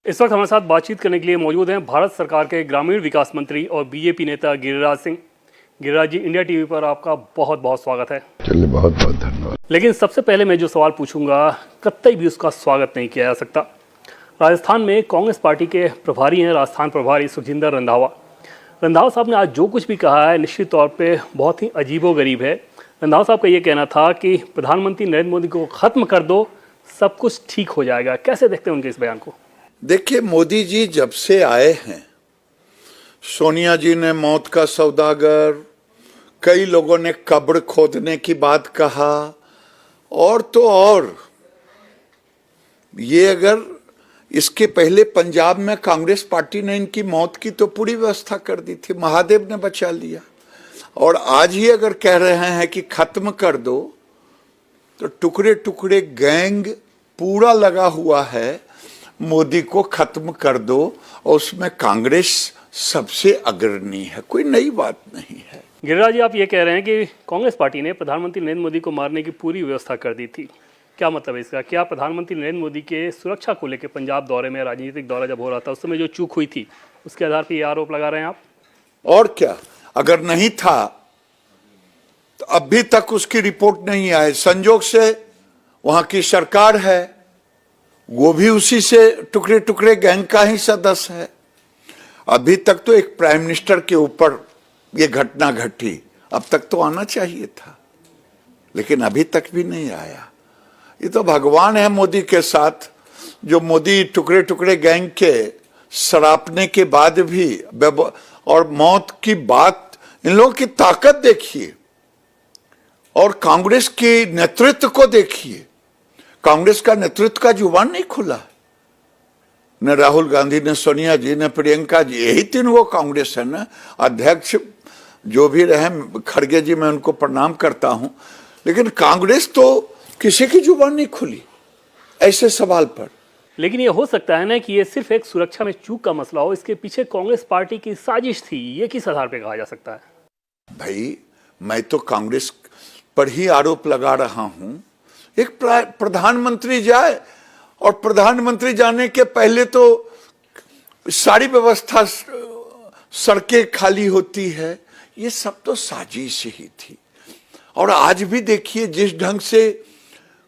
इस वक्त हमारे साथ बातचीत करने के लिए मौजूद हैं भारत सरकार के ग्रामीण विकास मंत्री और बीजेपी नेता गिरिराज सिंह। गिरिराज जी, इंडिया टीवी पर आपका बहुत बहुत स्वागत है। चलिए, बहुत बहुत धन्यवाद। लेकिन सबसे पहले मैं जो सवाल पूछूंगा, कतई भी उसका स्वागत नहीं किया जा सकता। राजस्थान में कांग्रेस पार्टी के प्रभारी हैं, राजस्थान प्रभारी सुखजिंदर रंधावा। रंधावा साहब ने आज जो कुछ भी कहा है निश्चित तौर पर बहुत ही अजीबोगरीब है। रंधावा साहब का ये कहना था कि प्रधानमंत्री नरेंद्र मोदी को खत्म कर दो, सब कुछ ठीक हो जाएगा। कैसे देखते हैं उनके इस बयान को? देखिए, मोदी जी जब से आए हैं, सोनिया जी ने मौत का सौदागर, कई लोगों ने कब्र खोदने की बात कहा, और तो और ये अगर इसके पहले पंजाब में कांग्रेस पार्टी ने इनकी मौत की तो पूरी व्यवस्था कर दी थी, महादेव ने बचा लिया। और आज ही अगर कह रहे हैं कि खत्म कर दो, तो टुकड़े टुकड़े गैंग पूरा लगा हुआ है, मोदी को खत्म कर दो, और उसमें कांग्रेस सबसे अग्रणी है, कोई नई बात नहीं है। गिरिराज जी, आप ये कह रहे हैं कि कांग्रेस पार्टी ने प्रधानमंत्री नरेंद्र मोदी को मारने की पूरी व्यवस्था कर दी थी। क्या मतलब है इसका? क्या प्रधानमंत्री नरेंद्र मोदी के सुरक्षा को लेकर पंजाब दौरे में, राजनीतिक दौरा जब हो रहा था, उस समय जो चूक हुई थी, उसके आधार पर ये आरोप लगा रहे हैं आप? और क्या, अगर नहीं था तो अभी तक उसकी रिपोर्ट नहीं आई। संजोग से वहां की सरकार है, वो भी उसी से टुकड़े टुकड़े गैंग का ही सदस्य है। अभी तक तो एक प्राइम मिनिस्टर के ऊपर ये घटना घटी, अब तक तो आना चाहिए था, लेकिन अभी तक भी नहीं आया। ये तो भगवान है मोदी के साथ, जो मोदी टुकड़े टुकड़े गैंग के सरापने के बाद भी और मौत की बात, इन लोगों की ताकत देखिए और कांग्रेस के नेतृत्व को देखिए। कांग्रेस का नेतृत्व का जुबान नहीं खुला, न राहुल गांधी, न सोनिया जी, न प्रियंका जी, यही तीन वो कांग्रेस है ना। अध्यक्ष जो भी रहे, खड़गे जी, मैं उनको प्रणाम करता हूं, लेकिन कांग्रेस तो किसी की जुबान नहीं खुली ऐसे सवाल पर। लेकिन ये हो सकता है ना कि ये सिर्फ एक सुरक्षा में चूक का मसला हो, इसके पीछे कांग्रेस पार्टी की साजिश थी, ये किस आधार पर कहा जा सकता है? भाई, मैं तो कांग्रेस पर ही आरोप लगा रहा हूं। एक प्रधानमंत्री जाए, और प्रधानमंत्री जाने के पहले तो सारी व्यवस्था, सड़कें खाली होती है, ये सब तो साजिश ही थी। और आज भी देखिए जिस ढंग से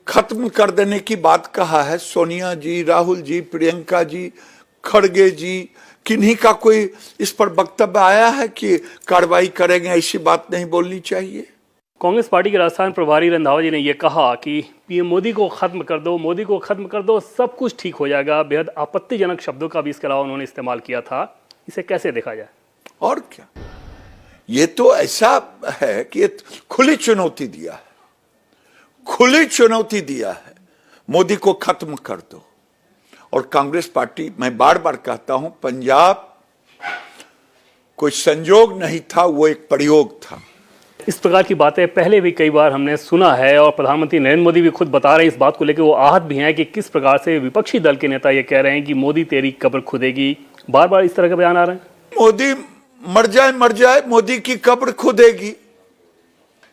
खत्म कर देने की बात कहा है सोनिया जी, राहुल जी, प्रियंका जी, खड़गे जी, किन्हीं का कोई इस पर वक्तव्य आया है कि कार्रवाई करेंगे? ऐसी बात नहीं बोलनी चाहिए। कांग्रेस पार्टी के राजस्थान प्रभारी रंधावा जी ने यह कहा कि पीएम मोदी को खत्म कर दो, मोदी को खत्म कर दो, सब कुछ ठीक हो जाएगा। बेहद आपत्तिजनक शब्दों का भी इसके अलावा उन्होंने इस्तेमाल किया था। इसे कैसे देखा जाए? और क्या, ये तो ऐसा है कि खुली चुनौती दिया है, खुली चुनौती दिया है, मोदी को खत्म कर दो। और कांग्रेस पार्टी, मैं बार बार कहता हूं, पंजाब कोई संजोग नहीं था, वो एक प्रयोग था। इस प्रकार की बातें पहले भी कई बार हमने सुना है, और प्रधानमंत्री नरेंद्र मोदी भी खुद बता रहे हैं इस बात को लेकर, वो आहत भी हैं कि किस प्रकार से विपक्षी दल के नेता ये कह रहे हैं कि मोदी तेरी कब्र खुदेगी। बार बार इस तरह के बयान आ रहे हैं। मोदी मर जाए, मोदी की कब्र खुदेगी।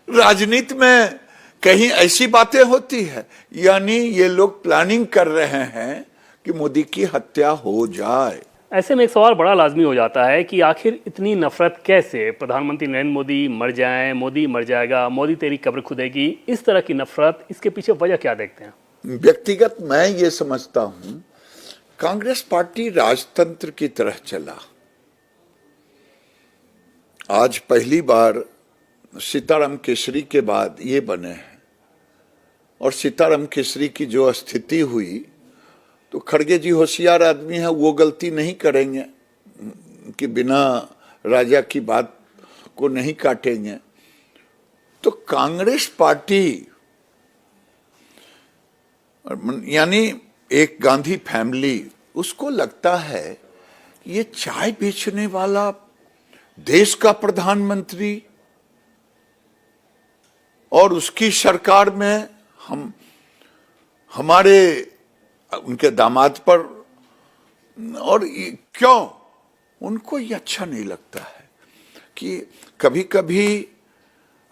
राजनीति में कहीं ऐसी बातें होती है? यानी ये लोग प्लानिंग कर रहे हैं कि मोदी की हत्या हो जाए। ऐसे में एक सवाल बड़ा लाजमी हो जाता है कि आखिर इतनी नफरत कैसे? प्रधानमंत्री नरेंद्र मोदी मर जाएं, मोदी मर जाएगा, मोदी तेरी कब्र खुदेगी, इस तरह की नफरत, इसके पीछे वजह क्या देखते हैं? व्यक्तिगत मैं ये समझता हूं, कांग्रेस पार्टी राजतंत्र की तरह चला। आज पहली बार सीताराम केसरी के बाद ये बने हैं, और सीताराम केसरी की जो स्थिति हुई, तो खड़गे जी होशियार आदमी है, वो गलती नहीं करेंगे कि बिना राजा की बात को नहीं काटेंगे। तो कांग्रेस पार्टी, यानी एक गांधी फैमिली, उसको लगता है कि ये चाय बेचने वाला देश का प्रधानमंत्री, और उसकी सरकार में हमारे उनके दामाद पर, और क्यों उनको ये अच्छा नहीं लगता है कि कभी कभी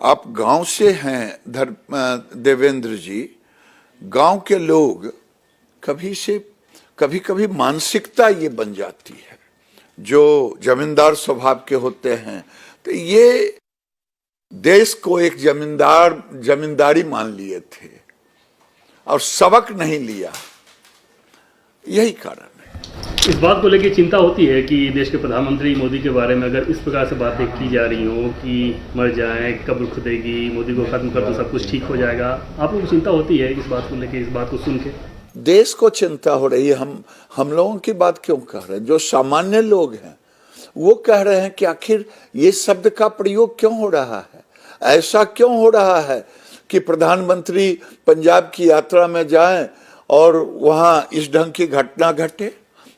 आप गांव से हैं देवेंद्र जी, गांव के लोग कभी से कभी कभी मानसिकता ये बन जाती है, जो जमींदार स्वभाव के होते हैं, तो ये देश को एक जमींदारी मान लिए थे और सबक नहीं लिया, यही कारण है। इस बात को लेकर चिंता होती है कि देश के प्रधानमंत्री मोदी के बारे में अगर इस प्रकार से बातें की जा रही हो कि मर जाएं, कब्र खुदेगी, मोदी को खत्म कर दो सब कुछ ठीक हो जाएगा, आप लोगों को चिंता होती है इस बात को लेकर, इस बात को सुन के? देश को चिंता हो रही है। हम लोगों की बात क्यों कह रहे हैं? जो सामान्य लोग हैं वो कह रहे हैं कि आखिर ये शब्द का प्रयोग क्यों हो रहा है, ऐसा क्यों हो रहा है कि प्रधानमंत्री पंजाब की यात्रा में जाएं और वहां इस ढंग की घटना घटे।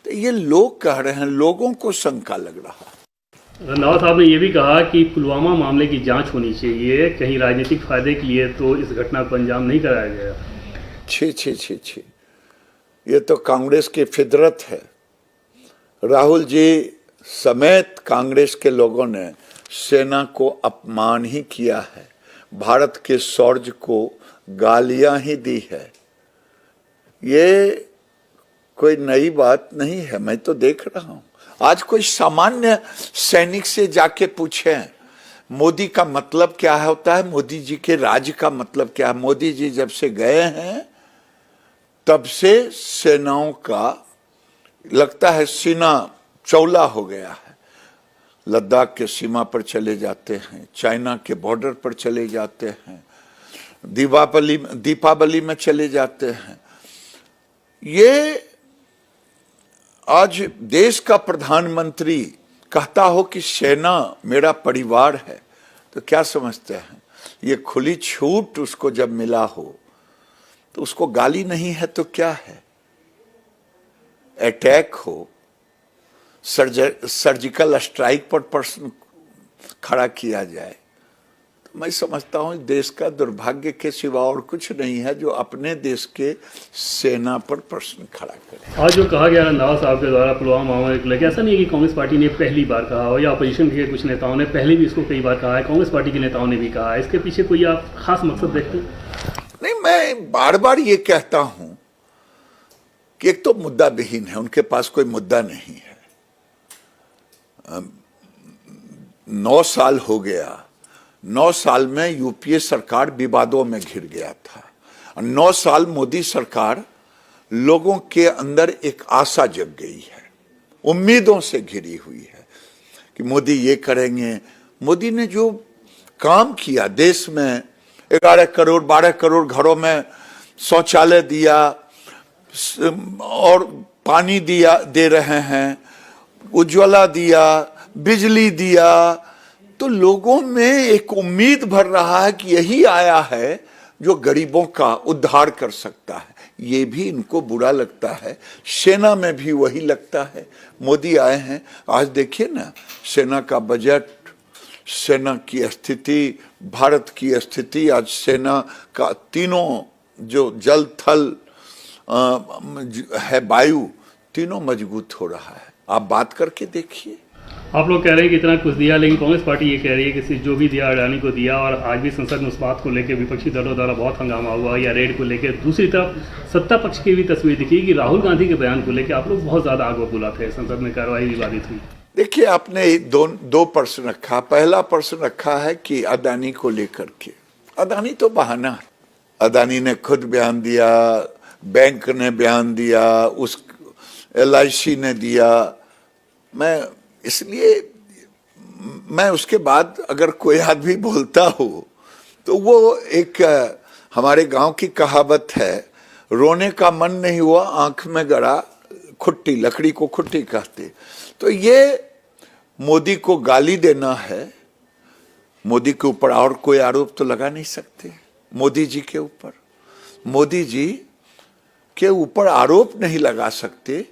तो ये लोग कह रहे हैं, लोगों को शंका लग रहा है। रंधावा साहब ने यह भी कहा कि पुलवामा मामले की जांच होनी चाहिए, कहीं राजनीतिक फायदे के लिए तो इस घटना को अंजाम नहीं कराया गया। छी छी छी छी, ये तो कांग्रेस की फितरत है। राहुल जी समेत कांग्रेस के लोगों ने सेना को अपमान ही किया है, भारत के शौर्य को गालियां ही दी है। ये कोई नई बात नहीं है, मैं तो देख रहा हूं। आज कोई सामान्य सैनिक से जाके पूछे मोदी का मतलब क्या होता है, मोदी जी के राज्य का मतलब क्या है। मोदी जी जब से गए हैं तब से सेनाओं का लगता है सीना चौला हो गया है। लद्दाख के सीमा पर चले जाते हैं, चाइना के बॉर्डर पर चले जाते हैं, दीपावली में चले जाते हैं। ये आज देश का प्रधानमंत्री कहता हो कि सेना मेरा परिवार है, तो क्या समझते हैं? ये खुली छूट उसको जब मिला हो तो उसको गाली नहीं है तो क्या है? अटैक हो, सर्जिकल स्ट्राइक पर प्रश्न खड़ा किया जाए, तो मैं समझता हूं देश का दुर्भाग्य के सिवा और कुछ नहीं है जो अपने देश के सेना पर प्रश्न खड़ा करे। आज जो कहा गया रंधावा साहब के द्वारा पुलवामा मामले को लेकर, ऐसा नहीं है कि कांग्रेस पार्टी ने पहली बार कहा हो या अपोजिशन के कुछ नेताओं ने पहले भी इसको कई बार कहा है, कांग्रेस पार्टी के नेताओं ने भी कहा है, इसके पीछे कोई आप खास मकसद देखते हैं? नहीं, मैं बार बार ये कहता हूं कि एक तो मुद्दा विहीन है, उनके पास कोई मुद्दा नहीं है। 9 साल हो गया, 9 साल में यूपीए सरकार विवादों में घिर गया था। 9 साल मोदी सरकार लोगों के अंदर एक आशा जग गई है, उम्मीदों से घिरी हुई है कि मोदी ये करेंगे। मोदी ने जो काम किया देश में, 11 करोड़ 12 करोड़ घरों में शौचालय दिया और पानी दे रहे हैं, उज्ज्वला दिया, बिजली दिया, तो लोगों में एक उम्मीद भर रहा है कि यही आया है जो गरीबों का उद्धार कर सकता है। ये भी इनको बुरा लगता है, सेना में भी वही लगता है। मोदी आए हैं, आज देखिए ना सेना का बजट, सेना की स्थिति, भारत की स्थिति, आज सेना का तीनों जो जल थल है, वायु, तीनों मजबूत हो रहा है। आप बात करके देखिए। आप लोग कह रहे हैं कि इतना कुछ दिया, लेकिन कांग्रेस पार्टी ये कह रही है कि जो भी दिया अडानी को दिया, और आज भी संसद में उस बात को लेकर विपक्षी दलों द्वारा बहुत हंगामा हुआ या रेड को लेकर। दूसरी तरफ सत्ता पक्ष की भी तस्वीर दिखी कि राहुल गांधी के बयान को लेकर आप लोग बहुत ज्यादा आग बबूला थे, संसद में कार्रवाई विवादित हुई। देखिए, आपने दो प्रश्न रखा। पहला प्रश्न रखा है कि अदानी को लेकर के। अदानी तो बहाना है। अदानी ने खुद बयान दिया, बैंक ने बयान दिया, उस LIC ने दिया। मैं उसके बाद अगर कोई आदमी बोलता हो तो वो एक हमारे गांव की कहावत है, रोने का मन नहीं हुआ आंख में गड़ा खुट्टी, लकड़ी को खुट्टी कहते। तो ये मोदी को गाली देना है। मोदी के ऊपर और कोई आरोप तो लगा नहीं सकते। मोदी जी के ऊपर, मोदी जी के ऊपर आरोप नहीं लगा सकते,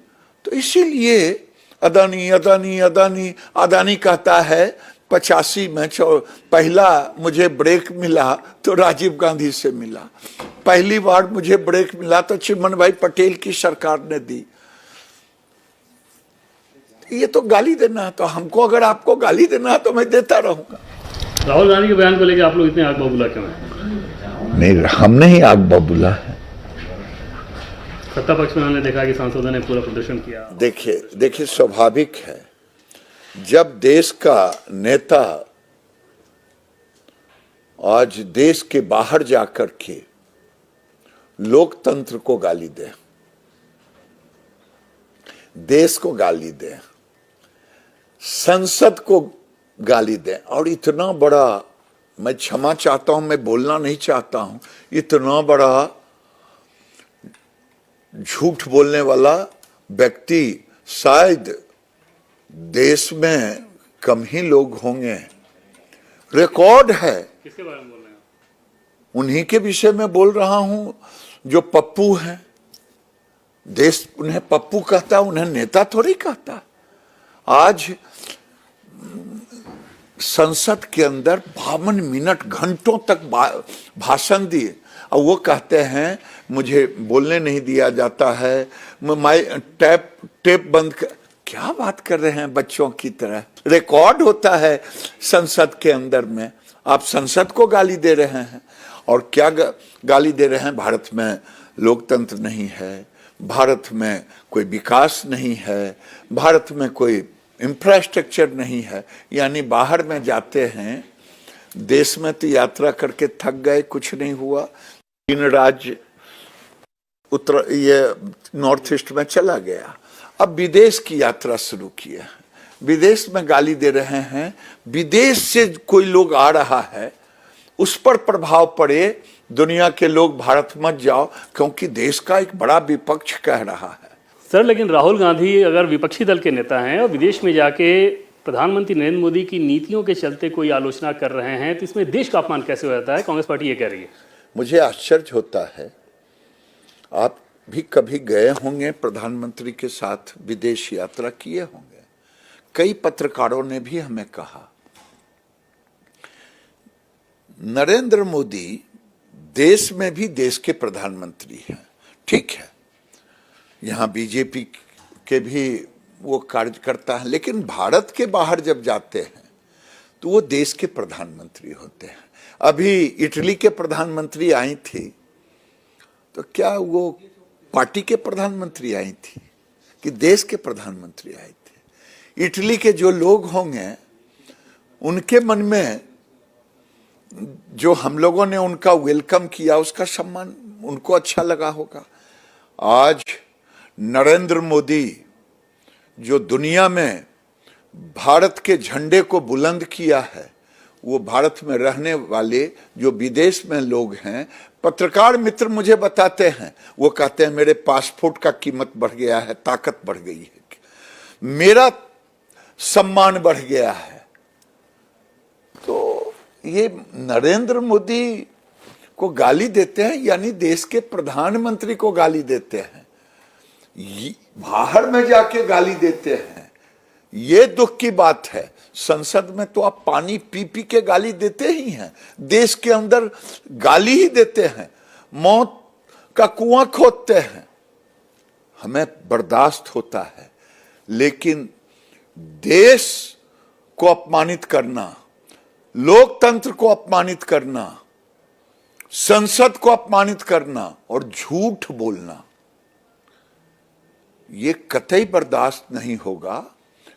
तो इसीलिए अदानी अदानी अदानी अदानी कहता है 85 में पहला मुझे ब्रेक मिला तो राजीव गांधी से मिला, पहली बार मुझे ब्रेक मिला तो चिमन भाई पटेल की सरकार ने दी। ये तो गाली देना है, तो हमको अगर आपको गाली देना है तो मैं देता रहूंगा। राहुल गांधी के बयान को लेकर आप लोग इतने आग बबूला क्यों हैं? नहीं, हमने ही आग बबूला है। सत्ता पक्ष में हमने देखा कि सांसदों ने पूरा प्रदर्शन किया। देखिए स्वाभाविक है, जब देश का नेता आज देश के बाहर जाकर के लोकतंत्र को गाली दे, देश को गाली दे, संसद को गाली दे, और इतना बड़ा, मैं क्षमा चाहता हूं, मैं बोलना नहीं चाहता हूं, इतना बड़ा झूठ बोलने वाला व्यक्ति शायद देश में कम ही लोग होंगे। रिकॉर्ड है। किसके बारे में बोल रहे हैं? उन्हीं के विषय में बोल रहा हूं जो पप्पू हैं। देश उन्हें पप्पू कहता, उन्हें नेता थोड़ी कहता। आज संसद के अंदर 52 मिनट घंटों तक भाषण दिए, और वो कहते हैं मुझे बोलने नहीं दिया जाता है, मैं टेप बंद कर। क्या बात कर रहे हैं बच्चों की तरह? रिकॉर्ड होता है संसद के अंदर में, आप संसद को गाली दे रहे हैं। और क्या गाली दे रहे हैं? भारत में लोकतंत्र नहीं है, भारत में कोई विकास नहीं है, भारत में कोई इंफ्रास्ट्रक्चर नहीं है। यानी बाहर में जाते हैं, देश में तो यात्रा करके थक गए, कुछ नहीं हुआ, 3 राज्य ये नॉर्थ ईस्ट में चला गया, अब विदेश की यात्रा शुरू की है, विदेश में गाली दे रहे हैं। विदेश से कोई लोग आ रहा है, उस पर प्रभाव पड़े, दुनिया के लोग भारत मत जाओ, क्योंकि देश का एक बड़ा विपक्ष कह रहा है। सर, लेकिन राहुल गांधी अगर विपक्षी दल के नेता हैं और विदेश में जाके प्रधानमंत्री नरेंद्र मोदी की नीतियों के चलते कोई आलोचना कर रहे हैं, तो इसमें देश का अपमान कैसे हो जाता है? कांग्रेस पार्टी ये कह रही है। मुझे आश्चर्य होता है, आप भी कभी गए होंगे प्रधानमंत्री के साथ विदेश यात्रा किए होंगे। कई पत्रकारों ने भी हमें कहा, नरेंद्र मोदी देश में भी देश के प्रधानमंत्री हैं, ठीक है, यहाँ बीजेपी के भी वो कार्यकर्ता हैं, लेकिन भारत के बाहर जब जाते हैं तो वो देश के प्रधानमंत्री होते हैं। अभी इटली के प्रधानमंत्री आई थी, तो क्या वो पार्टी के प्रधानमंत्री आई थी कि देश के प्रधानमंत्री आए थे? इटली के जो लोग होंगे, उनके मन में जो हम लोगों ने उनका वेलकम किया, उसका सम्मान उनको अच्छा लगा होगा। आज नरेंद्र मोदी जो दुनिया में भारत के झंडे को बुलंद किया है, वो भारत में रहने वाले जो विदेश में लोग हैं, पत्रकार मित्र मुझे बताते हैं, वो कहते हैं मेरे पासपोर्ट का कीमत बढ़ गया है, ताकत बढ़ गई है, मेरा सम्मान बढ़ गया है। तो ये नरेंद्र मोदी को गाली देते हैं, यानी देश के प्रधानमंत्री को गाली देते हैं, बाहर में जाके गाली देते हैं। ये दुख की बात है। संसद में तो आप पानी पी पी के गाली देते ही हैं, देश के अंदर गाली ही देते हैं, मौत का कुआं खोदते हैं। हमें बर्दाश्त होता है, लेकिन देश को अपमानित करना, लोकतंत्र को अपमानित करना, संसद को अपमानित करना और झूठ बोलना, ये कतई बर्दाश्त नहीं होगा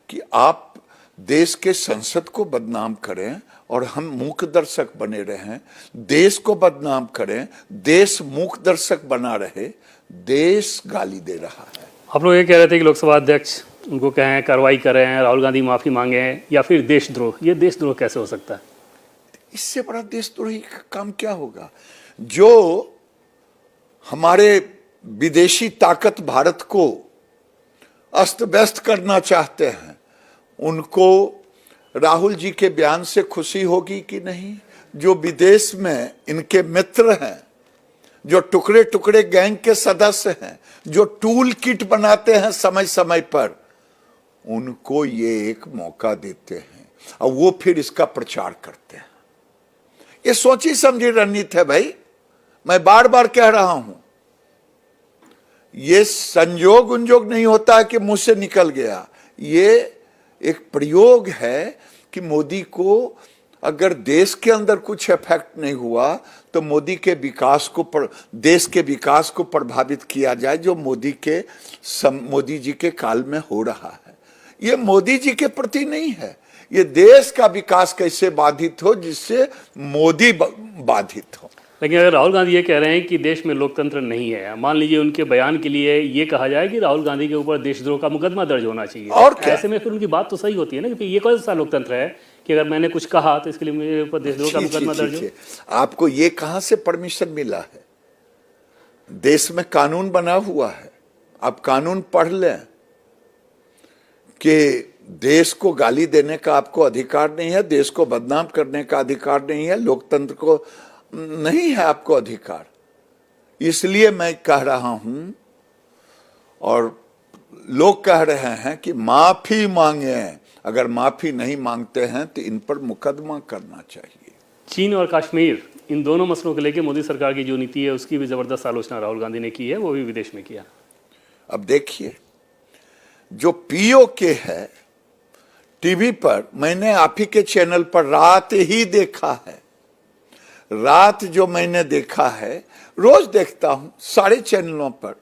कि आप देश के संसद को बदनाम करें और हम मूक दर्शक बने रहें, देश को बदनाम करें, देश मूक दर्शक बना रहे, देश गाली दे रहा है। आप लोग ये कह रहे थे कि लोकसभा अध्यक्ष उनको कहें कार्रवाई करें, राहुल गांधी माफी मांगे, या फिर देशद्रोह। ये देशद्रोह कैसे हो सकता है? इससे बड़ा देशद्रोही का काम क्या होगा? जो हमारे विदेशी ताकत भारत को अस्त व्यस्त करना चाहते हैं, उनको राहुल जी के बयान से खुशी होगी कि नहीं? जो विदेश में इनके मित्र हैं, जो टुकड़े टुकड़े गैंग के सदस्य हैं, जो टूल किट बनाते हैं समय समय पर, उनको ये एक मौका देते हैं और वो फिर इसका प्रचार करते हैं। ये सोची समझी रणनीति है भाई, मैं बार बार कह रहा हूं। ये संयोग उंजोग नहीं होता है कि मुंह से निकल गया, ये एक प्रयोग है कि मोदी को अगर देश के अंदर कुछ इफेक्ट नहीं हुआ तो मोदी के विकास को देश के विकास को प्रभावित किया जाए, जो मोदी जी के काल में हो रहा है। ये मोदी जी के प्रति नहीं है, ये देश का विकास कैसे बाधित हो जिससे मोदी बाधित हो। लेकिन अगर राहुल गांधी ये कह रहे हैं कि देश में लोकतंत्र नहीं है, मान लीजिए उनके बयान के लिए ये कहा जाए कि राहुल गांधी के ऊपर देशद्रोह का मुकदमा दर्ज होना चाहिए, और क्या? ऐसे में फिर उनकी बात तो सही होती है ना, क्योंकि ये कौन सा लोकतंत्र है कि अगर मैंने कुछ कहा तो इसके लिए मेरे ऊपर देशद्रोह का मुकदमा दर्ज हो। आपको ये कहां से परमिशन मिला है? देश में कानून बना हुआ है, आप कानून पढ़ लें कि देश को गाली देने का आपको अधिकार नहीं है, देश को बदनाम करने का अधिकार नहीं है, लोकतंत्र को नहीं है आपको अधिकार। इसलिए मैं कह रहा हूं और लोग कह रहे हैं कि माफी मांगे, अगर माफी नहीं मांगते हैं तो इन पर मुकदमा करना चाहिए। चीन और कश्मीर, इन दोनों मसलों को लेकर मोदी सरकार की जो नीति है उसकी भी जबरदस्त आलोचना राहुल गांधी ने की है, वो भी विदेश में किया। अब देखिए, जो पीओके है टीवी पर, मैंने आप ही के चैनल पर रात ही देखा है, रात जो मैंने देखा है, रोज देखता हूं सारे चैनलों पर,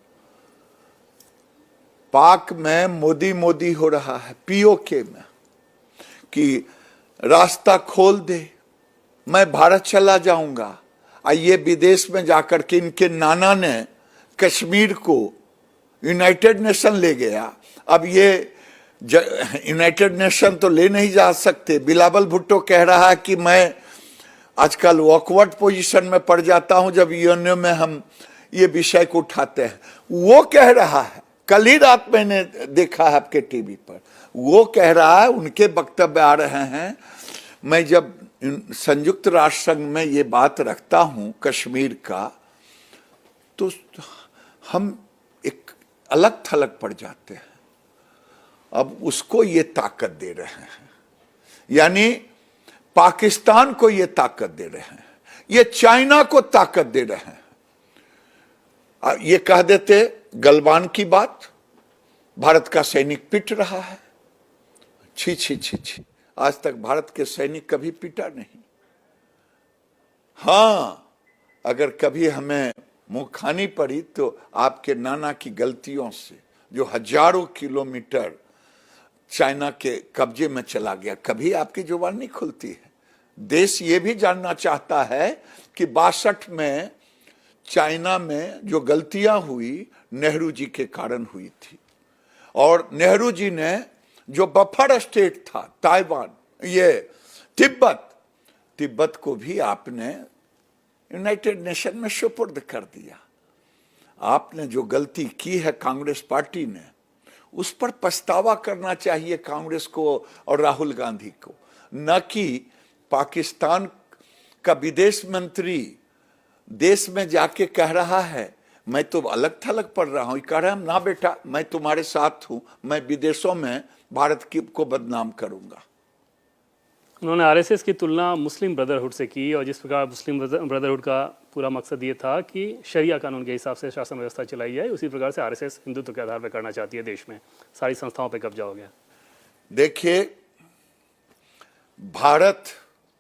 पाक में मोदी मोदी हो रहा है, पीओके में, कि रास्ता खोल दे, मैं भारत चला जाऊंगा। ये विदेश में जाकर के इनके नाना ने कश्मीर को यूनाइटेड नेशन ले गया। अब ये यूनाइटेड नेशन तो ले नहीं जा सकते। बिलावल भुट्टो कह रहा है कि मैं आजकल ऑकवर्ड पोजीशन में पड़ जाता हूं जब यूएनओ में हम ये विषय को उठाते हैं। वो कह रहा है, कल ही रात मैंने देखा है आपके टीवी पर, वो कह रहा है, उनके वक्तव्य आ रहे हैं। मैं जब संयुक्त राष्ट्र संघ में ये बात रखता हूं कश्मीर का, तो हम एक अलग थलग पड़ जाते हैं। अब उसको ये ताकत दे रहे हैं, यानी पाकिस्तान को ये ताकत दे रहे हैं, ये चाइना को ताकत दे रहे हैं। ये कह देते गलवान की बात, भारत का सैनिक पिट रहा है, छी छी छी छी, आज तक भारत के सैनिक कभी पिटा नहीं। हां, अगर कभी हमें मुंह खानी पड़ी तो आपके नाना की गलतियों से, जो हजारों किलोमीटर चाइना के कब्जे में चला गया, कभी आपकी जुबान नहीं खुलती है। देश ये भी जानना चाहता है कि 62 में चाइना में जो गलतियां हुई, नेहरू जी के कारण हुई थी। और नेहरू जी ने जो बफर स्टेट था ताइवान, ये तिब्बत को भी आपने यूनाइटेड नेशन में सुपुर्द कर दिया। आपने जो गलती की है कांग्रेस पार्टी ने, उस पर पछतावा करना चाहिए कांग्रेस को और राहुल गांधी को, न कि पाकिस्तान का विदेश मंत्री देश में जाके कह रहा है मैं तो अलग थलग पढ़ रहा हूं, कह रहा है ना बेटा मैं तुम्हारे साथ हूं, मैं विदेशों में भारत को बदनाम करूंगा। उन्होंने आरएसएस की तुलना मुस्लिम ब्रदरहुड से की, और जिस प्रकार मुस्लिम ब्रदरहुड का पूरा मकसद ये था कि शरिया कानून के हिसाब से शासन व्यवस्था चलाई जाए, उसी प्रकार से आरएसएस हिंदुत्व के आधार पर करना चाहती है। देश में सारी संस्थाओं पर कब्जा हो गया। देखिए, भारत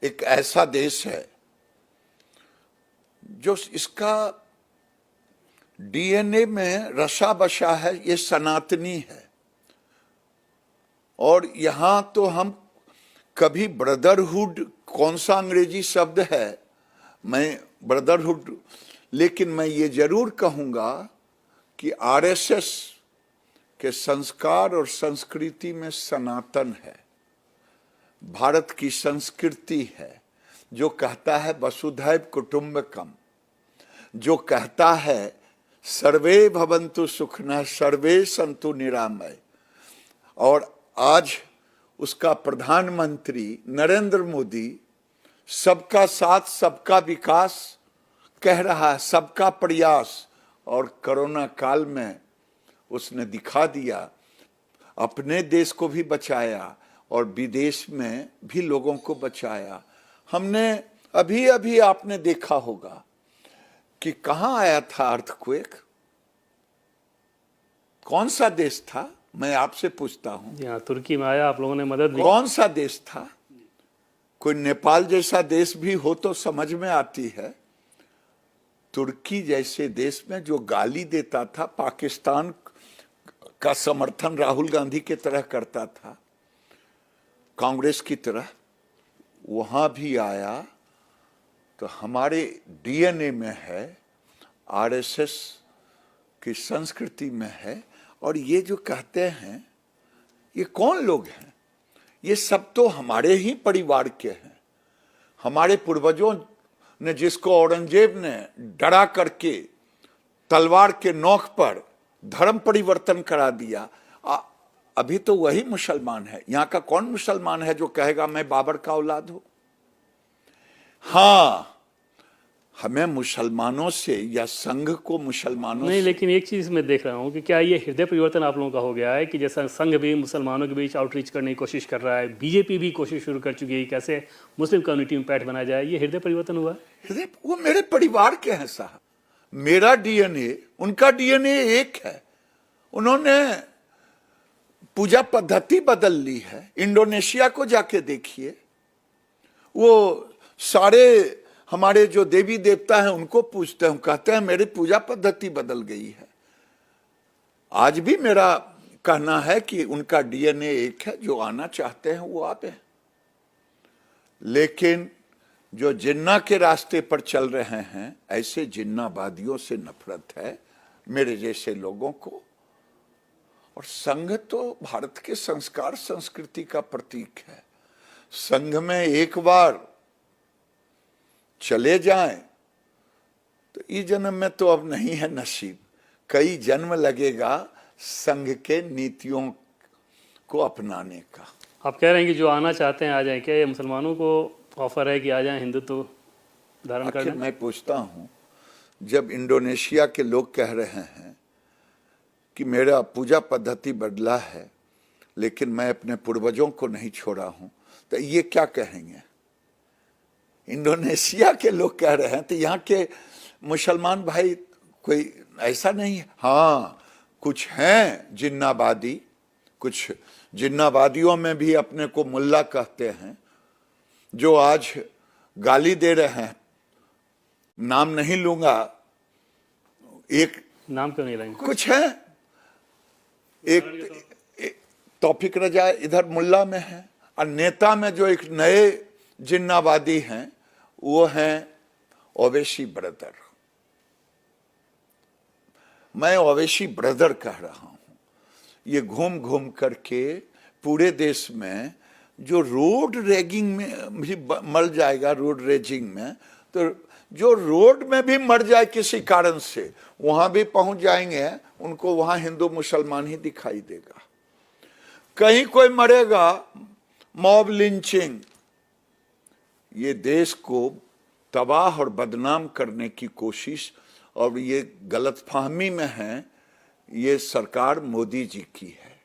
एक ऐसा देश है जो इसका डीएनए में रसा बसा है, ये सनातनी है। और यहां तो हम कभी ब्रदरहुड, कौन सा अंग्रेजी शब्द है, मैं ब्रदरहुड, लेकिन मैं ये जरूर कहूंगा कि आरएसएस के संस्कार और संस्कृति में सनातन है, भारत की संस्कृति है, जो कहता है वसुधैव कुटुंबकम, जो कहता है सर्वे भवन्तु सुखिनः सर्वे सन्तु निरामय। और आज उसका प्रधानमंत्री नरेंद्र मोदी सबका साथ सबका विकास कह रहा है, सबका प्रयास। और कोरोना काल में उसने दिखा दिया, अपने देश को भी बचाया और विदेश में भी लोगों को बचाया। हमने अभी अभी आपने देखा होगा कि कहां आया था अर्थक्वेक, कौन सा देश था, मैं आपसे पूछता हूं। यहाँ तुर्की में आया, आप लोगों ने मदद भी। कौन सा देश था? कोई नेपाल जैसा देश भी हो तो समझ में आती है, तुर्की जैसे देश में जो गाली देता था, पाकिस्तान का समर्थन राहुल गांधी के तरह करता था, कांग्रेस की तरह, वहां भी आया। तो हमारे डीएनए में है, आरएसएस की संस्कृति में है। और ये जो कहते हैं, ये कौन लोग हैं? ये सब तो हमारे ही परिवार के हैं। हमारे पूर्वजों ने, जिसको औरंगजेब ने डरा करके तलवार के नोक पर धर्म परिवर्तन करा दिया, अभी तो वही मुसलमान है। यहां का कौन मुसलमान है जो कहेगा मैं बाबर का औलाद हूं? हाँ, हमें मुसलमानों से या संघ को मुसलमानों नहीं, से, लेकिन एक चीज़ मैं देख रहा हूँ कि क्या ये हृदय परिवर्तन आप लोगों का हो गया है कि जैसा संघ भी मुसलमानों के बीच आउटरीच करने की कोशिश कर रहा है, बीजेपी भी कोशिश शुरू कर चुकी है कैसे मुस्लिम कम्युनिटी में पैठ बनाया जाए, ये हृदय परिवर्तन हुआ है? हृदय, वो मेरे परिवार के हैं साहब। मेरा डीएनए उनका डीएनए एक है। उन्होंने पूजा पद्धति बदल ली है। इंडोनेशिया को जाके देखिए, वो सारे हमारे जो देवी देवता हैं उनको पूछते हैं, कहते हैं मेरी पूजा पद्धति बदल गई है। आज भी मेरा कहना है कि उनका डीएनए एक है। जो आना चाहते हैं वो आते हैं, लेकिन जो जिन्ना के रास्ते पर चल रहे हैं, ऐसे जिन्नावादियों से नफरत है मेरे जैसे लोगों को। और संघ तो भारत के संस्कार संस्कृति का प्रतीक है। संघ में एक बार चले जाएं तो इस जन्म में तो अब नहीं है नसीब, कई जन्म लगेगा संघ के नीतियों को अपनाने का। आप कह रहे हैं कि जो आना चाहते हैं आ जाएं, क्या ये मुसलमानों को ऑफर है कि आ जाएं हिंदुत्व धारण आखिर करने? मैं पूछता हूं, जब इंडोनेशिया के लोग कह रहे हैं कि मेरा पूजा पद्धति बदला है लेकिन मैं अपने पूर्वजों को नहीं छोड़ा हूं, तो ये क्या कहेंगे? इंडोनेशिया के लोग कह रहे हैं, तो यहाँ के मुसलमान भाई कोई ऐसा नहीं है। हाँ, कुछ हैं जिन्नावादी, कुछ जिन्नावादियों में भी अपने को मुल्ला कहते हैं, जो आज गाली दे रहे हैं। नाम नहीं लूंगा, एक नाम क्यों नहीं लेंगे? कुछ है, एक तौफीक रजा इधर मुल्ला में है, और नेता में जो एक नए जिन्नावादी हैं वो हैं ओवैसी ब्रदर। मैं ओवैसी ब्रदर कह रहा हूं। ये घूम घूम करके पूरे देश में जो रोड रैगिंग में भी मर जाएगा, रोड रेजिंग में, तो जो रोड में भी मर जाए किसी कारण से, वहां भी पहुंच जाएंगे, उनको वहां हिंदू मुसलमान ही दिखाई देगा। कहीं कोई मरेगा, मॉब लिंचिंग। ये देश को तबाह और बदनाम करने की कोशिश, और ये गलतफहमी में है, ये सरकार मोदी जी की है।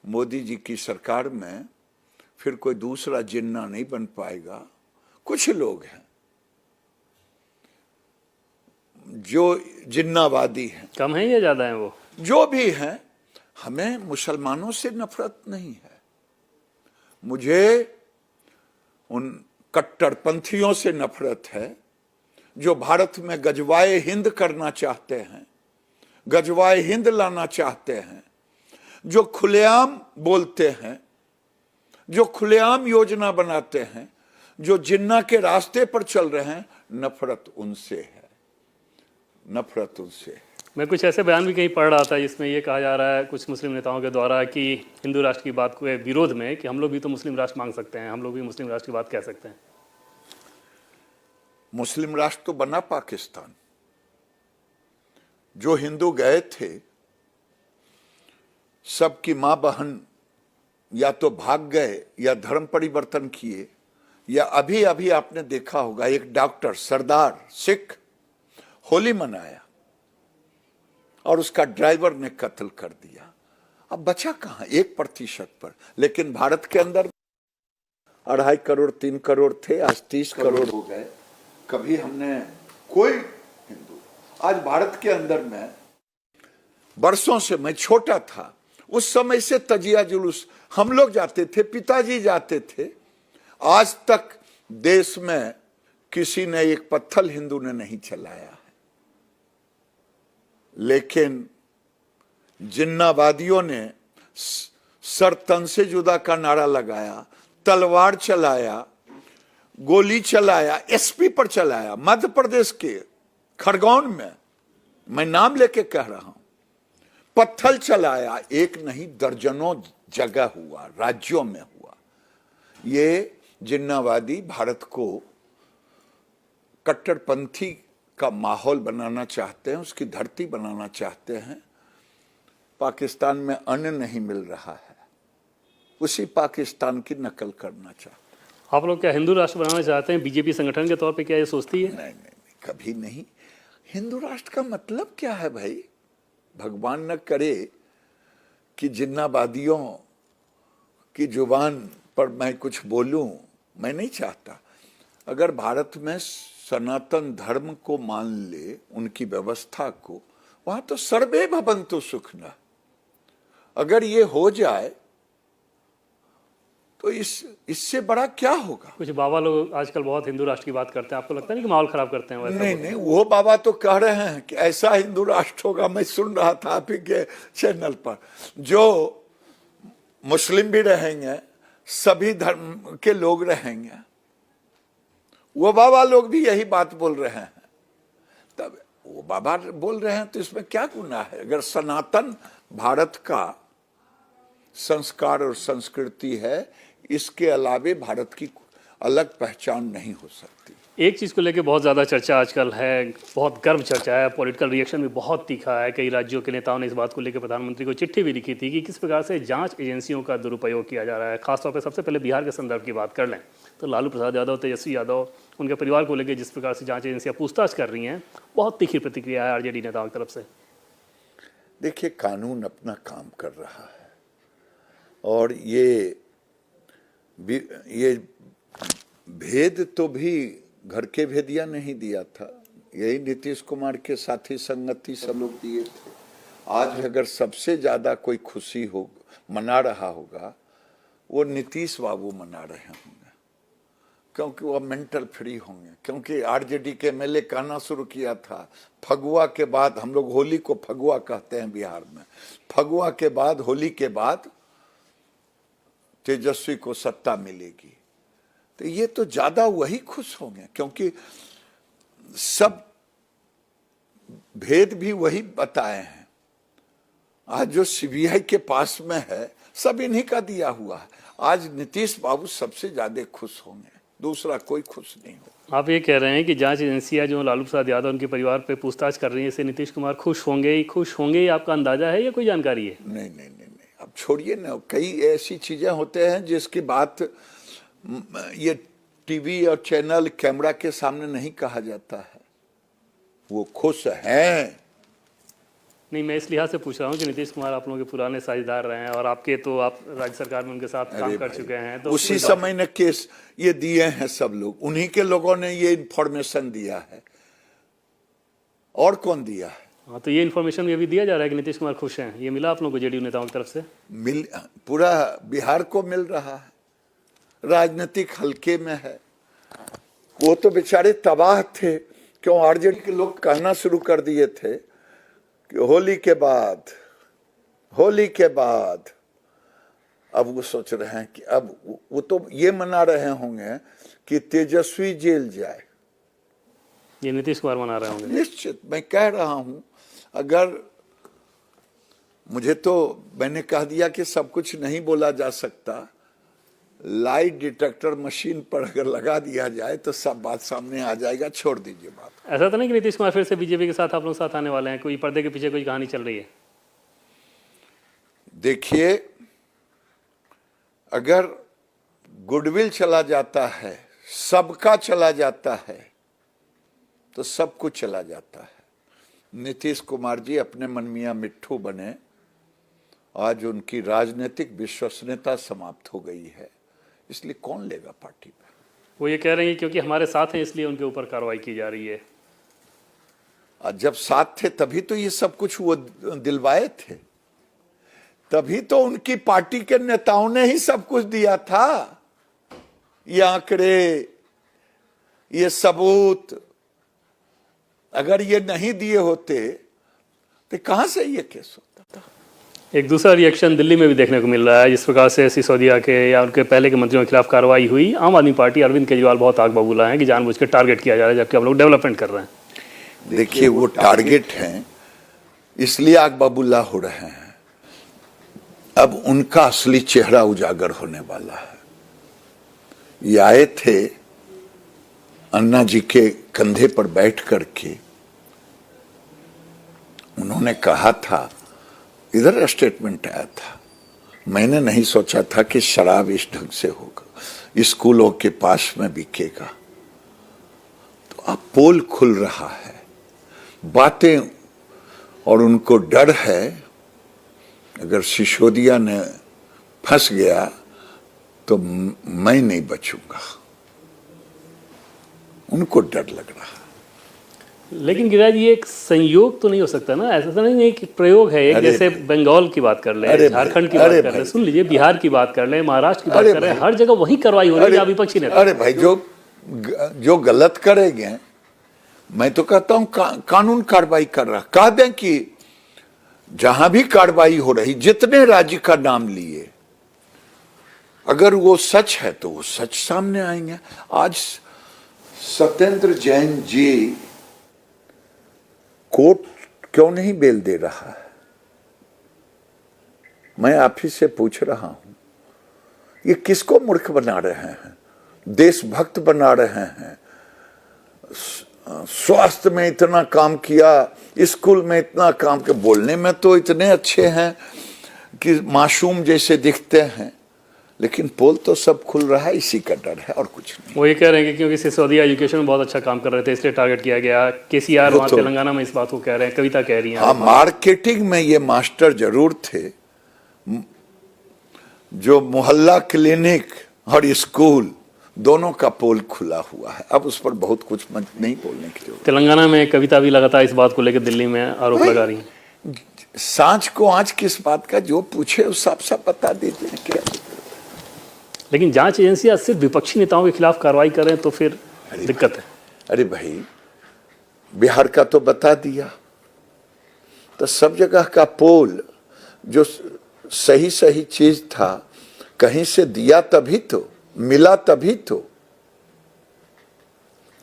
मोदी जी की सरकार में फिर कोई दूसरा जिन्ना नहीं बन पाएगा। कुछ लोग हैं जो जिन्नावादी हैं, कम है या ज्यादा है? वो जो भी हैं, हमें मुसलमानों से नफरत नहीं है। मुझे उन कट्टरपंथियों से नफरत है जो भारत में गजवाए हिंद करना चाहते हैं, गजवाए हिंद लाना चाहते हैं, जो खुलेआम बोलते हैं, जो खुलेआम योजना बनाते हैं, जो जिन्ना के रास्ते पर चल रहे हैं। नफरत उनसे है, नफरत उनसे है। मैं कुछ ऐसे बयान भी कहीं पढ़ रहा था जिसमें ये कहा जा रहा है कुछ मुस्लिम नेताओं के द्वारा कि हिंदू राष्ट्र की बात के विरोध में कि हम लोग भी तो मुस्लिम राष्ट्र मांग सकते हैं, हम लोग भी मुस्लिम राष्ट्र की बात कह सकते हैं। मुस्लिम राष्ट्र तो बना पाकिस्तान। जो हिंदू गए थे, सबकी मां बहन या तो भाग गए या धर्म परिवर्तन किए, या अभी अभी आपने देखा होगा एक डॉक्टर सरदार सिख होली मनाया और उसका ड्राइवर ने कत्ल कर दिया। अब बचा कहां? 1% पर। लेकिन भारत के अंदर 2.5 करोड़ 3 करोड़ थे, आज 30 करोड़ हो गए। कभी हमने कोई हिंदू, आज भारत के अंदर में बरसों से, मैं छोटा था उस समय से तजिया जुलूस हम लोग जाते थे, पिताजी जाते थे। आज तक देश में किसी ने एक पत्थर हिंदू ने नहीं चलाया है। लेकिन जिन्नावादियों ने सर तन से जुदा का नारा लगाया, तलवार चलाया, गोली चलाया, एसपी पर चलाया। मध्य प्रदेश के खरगोन में, मैं नाम लेके कह रहा हूं, पत्थर चलाया। एक नहीं दर्जनों जगह हुआ, राज्यों में हुआ। ये जिन्नावादी भारत को कट्टरपंथी का माहौल बनाना चाहते हैं, उसकी धरती बनाना चाहते हैं। पाकिस्तान में अन्न नहीं मिल रहा है, उसी पाकिस्तान की नकल करना चाहते हैं। आप लोग क्या हिंदू राष्ट्र बनाना चाहते हैं बीजेपी संगठन के तौर पे, क्या ये सोचती है? नहीं, कभी नहीं। हिंदू राष्ट्र का मतलब क्या है भाई? भगवान न करे कि जिन्नावादियों की जुबान पर मैं कुछ बोलूं, मैं नहीं चाहता। अगर भारत में सनातन धर्म को मान ले, उनकी व्यवस्था को, वहां तो सर्वे भवन्तु सुखिनः। अगर ये हो जाए तो इससे बड़ा क्या होगा? कुछ बाबा लोग आजकल बहुत हिंदू राष्ट्र की बात करते हैं, आपको लगता नहीं कि माहौल खराब करते हैं वैसा? नहीं, वो बाबा तो कह रहे हैं कि ऐसा हिंदू राष्ट्र होगा। मैं सुन रहा था आप ही के चैनल पर, जो मुस्लिम भी रहेंगे, सभी धर्म के लोग रहेंगे। वो बाबा लोग भी यही बात बोल रहे हैं। तब वो बाबा बोल रहे हैं तो इसमें क्या गुनाह है? अगर सनातन भारत का संस्कार और संस्कृति है, इसके अलावे भारत की अलग पहचान नहीं हो सकती। एक चीज़ को लेकर बहुत ज़्यादा चर्चा आजकल है, बहुत गर्म चर्चा है, पॉलिटिकल रिएक्शन भी बहुत तीखा है। कई राज्यों के नेताओं ने इस बात को लेकर प्रधानमंत्री को चिट्ठी भी लिखी थी कि किस प्रकार से जांच एजेंसियों का दुरुपयोग किया जा रहा है। खासतौर पर सबसे पहले बिहार के संदर्भ की बात कर लें तो लालू प्रसाद यादव, तेजस्वी यादव, उनके परिवार को लेकर जिस प्रकार से जाँच एजेंसियाँ पूछताछ कर रही हैं, बहुत तीखी प्रतिक्रिया है आरजेडी नेताओं की तरफ से। देखिए, कानून अपना काम कर रहा है और ये भेद तो भी घर के भेदिया नहीं दिया था, यही नीतीश कुमार के साथी संगति सब लोग दिए थे। आज अगर सबसे ज्यादा कोई खुशी हो मना रहा होगा, वो नीतीश बाबू मना रहे होंगे, क्योंकि वो मेंटल फ्री होंगे। क्योंकि आरजेडी के एमएलए कहना शुरू किया था, फगुआ के बाद, हम लोग होली को फगुआ कहते हैं बिहार में, फगुआ के बाद, होली के बाद तेजस्वी को सत्ता मिलेगी। तो ये तो ज्यादा वही खुश होंगे, क्योंकि सब भेद भी वही बताए हैं। आज जो सीबीआई के पास में है, सब इन्हीं का दिया हुआ है। आज नीतीश बाबू सबसे ज्यादा खुश होंगे, दूसरा कोई खुश नहीं हो। आप ये कह रहे हैं कि जांच एजेंसियां जो लालू प्रसाद यादव उनके परिवार पे पूछताछ कर रही है, इससे नीतीश कुमार खुश होंगे, आपका अंदाजा है या कोई जानकारी है? नहीं, अब छोड़िए ना। कई ऐसी चीजें होते हैं जिसकी बात ये टीवी और चैनल, कैमरा के सामने नहीं कहा जाता है। वो खुश हैं। नहीं, मैं इस लिहाज से पूछ रहा हूँ कि नीतीश कुमार आप लोगों के पुराने साझेदार रहे हैं और आपके तो आप राज्य सरकार में उनके साथ काम कर चुके हैं, तो उसी समय ने केस ये दिए हैं सब लोग, उन्हीं के लोगों ने ये इन्फॉर्मेशन दिया है। और कौन दिया है? हाँ, तो ये इन्फॉर्मेशन भी अभी दिया जा रहा है कि नीतीश कुमार खुश हैं, ये मिला आप लोगों को जेडीयू नेताओं की तरफ से? पूरा बिहार को मिल रहा है, राजनीतिक हल्के में है। वो तो बेचारे तबाह थे, क्यों आरजेडी के लोग कहना शुरू कर दिए थे कि होली के बाद अब वो सोच रहे हैं कि अब वो तो ये मना रहे होंगे कि तेजस्वी जेल जाए। ये नीतीश कुमार मना रहे होंगे? निश्चित, मैं कह रहा हूं। अगर मुझे तो, मैंने कह दिया कि सब कुछ नहीं बोला जा सकता, लाइट डिटेक्टर मशीन पर अगर लगा दिया जाए तो सब बात सामने आ जाएगा। छोड़ दीजिए बात। ऐसा तो नहीं कि नीतीश कुमार फिर से बीजेपी के साथ आप लोग साथ आने वाले हैं? कोई पर्दे के पीछे कोई कहानी चल रही है? देखिए, अगर गुडविल चला जाता है, सबका चला जाता है, तो सब कुछ चला जाता है। नीतीश कुमार जी अपने मन मियां मिट्ठू बने, आज उनकी राजनीतिक विश्वसनीयता समाप्त हो गई है, इसलिए कौन लेगा पार्टी में? वो ये कह रहे हैं क्योंकि हमारे साथ हैं इसलिए उनके ऊपर कार्रवाई की जा रही है। जब साथ थे तभी तो ये सब कुछ वो दिलवाए थे, तभी तो उनकी पार्टी के नेताओं ने ही सब कुछ दिया था। ये आंकड़े, ये सबूत, अगर ये नहीं दिए होते तो कहाँ से ये केस होता? एक दूसरा रिएक्शन दिल्ली में भी देखने को मिल रहा है। जिस प्रकार से सिसोदिया के या उनके पहले के मंत्रियों के खिलाफ कार्रवाई हुई, आम आदमी पार्टी अरविंद केजरीवाल बहुत आग बबूला है कि जानबूझ के टारगेट किया जा रहा है, जबकि हम लोग डेवलपमेंट कर रहे हैं। देखिए, वो टारगेट हैं इसलिए आग बबूला हो रहे हैं। अब उनका असली चेहरा उजागर होने वाला है। ये आए थे अन्ना जी के कंधे पर बैठ करके, उन्होंने कहा था, इधर स्टेटमेंट आया था, मैंने नहीं सोचा था कि शराब इस ढंग से होगा, स्कूलों के पास में बिकेगा। तो अब पोल खुल रहा है, बातें, और उनको डर है अगर सिसोदिया ने फंस गया तो मैं नहीं बचूंगा, उनको डर लग रहा है। लेकिन गिरिराज, ये एक संयोग तो नहीं हो सकता ना? ऐसा तो नहीं है कि प्रयोग है एक, जैसे बंगाल की बात कर ले, झारखंड की बात कर ले, सुन लीजिए बिहार की बात कर ले, महाराष्ट्र की बात कर ले, हर जगह वही कार्रवाई हो रही है विपक्षी नेता। अरे भाई, जो गलत करेंगे, मैं तो कहता हूं कानून कार्रवाई कर रहा। कह दें कि जहां भी कार्रवाई हो रही, जितने राज्य का नाम लिए, अगर वो सच है तो वो सच सामने आएंगे। आज सत्येंद्र जैन जी कोर्ट क्यों नहीं बेल दे रहा है? मैं आप ही से पूछ रहा हूं, ये किसको मूर्ख बना रहे हैं? देशभक्त बना रहे हैं। स्वास्थ्य में इतना काम किया, स्कूल में इतना काम किया, बोलने में तो इतने अच्छे हैं कि मासूम जैसे दिखते हैं, लेकिन पोल तो सब खुल रहा है, इसी का डर है और कुछ नहीं। वो ये कह रहे हैं कि क्योंकि सिसोदिया एजुकेशन में बहुत अच्छा काम कर रहे थे इसलिए टारगेट किया गया। केसीआर वहाँ तेलंगाना में इस बात को कह रहे हैं, कविता कह रही हैं। हाँ, मार्केटिंग में ये मास्टर जरूर थे। जो मोहल्ला क्लिनिक और स्कूल दोनों का पोल खुला हुआ है। अब उस पर बहुत कुछ नहीं बोलने की जरूरत। तेलंगाना में कविता भी लगातार इस बात को लेकर दिल्ली में आरोप लगा रही है। सांझ को आज किस बात का, जो पूछे उस साफ साफ बता दीजिए क्या। लेकिन जांच एजेंसियां सिर्फ विपक्षी नेताओं के खिलाफ कार्रवाई करें तो फिर दिक्कत है। अरे भाई, बिहार का तो बता दिया, तो सब जगह का पोल जो सही सही चीज था कहीं से दिया तभी तो मिला, तभी तो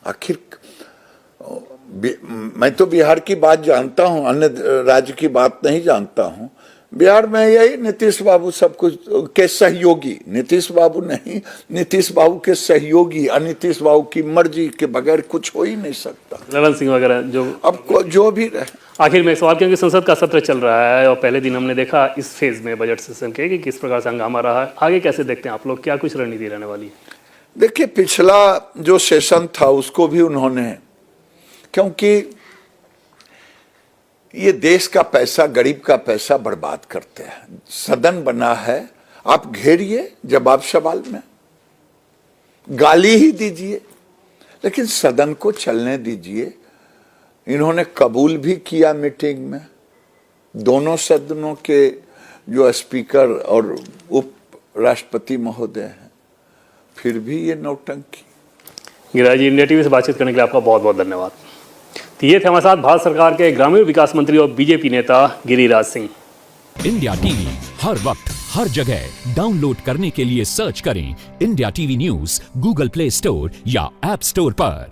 आखिर। मैं तो बिहार की बात जानता हूं, अन्य राज्य की बात नहीं जानता हूं। बिहार में यही नीतीश बाबू सब कुछ के सहयोगी, नीतीश बाबू नहीं, नीतीश बाबू के सहयोगी, नीतीश बाबू की मर्जी के बगैर कुछ हो ही नहीं सकता। ललन सिंह वगैरह जो अब जो भी रहे। आखिर में सवाल, क्योंकि संसद का सत्र चल रहा है और पहले दिन हमने देखा इस फेज में बजट सेशन के कि किस प्रकार से हंगामा रहा है, आगे कैसे देखते हैं आप लोग, क्या कुछ रणनीति रहने वाली है? देखिए, पिछला जो सेशन था उसको भी उन्होंने, क्योंकि ये देश का पैसा, गरीब का पैसा बर्बाद करते हैं। सदन बना है, आप घेरिए जवाब सवाल में, गाली ही दीजिए, लेकिन सदन को चलने दीजिए। इन्होंने कबूल भी किया मीटिंग में, दोनों सदनों के जो स्पीकर और उप राष्ट्रपति महोदय हैं, फिर भी ये नौटंकी। गिरिराज जी, इंडिया टीवी से बातचीत करने के लिए आपका बहुत बहुत धन्यवाद। तो ये थे हमारे साथ भारत सरकार के ग्रामीण विकास मंत्री और बीजेपी नेता गिरिराज सिंह। इंडिया टीवी हर वक्त हर जगह डाउनलोड करने के लिए सर्च करें India TV news Google play store या ऐप स्टोर पर।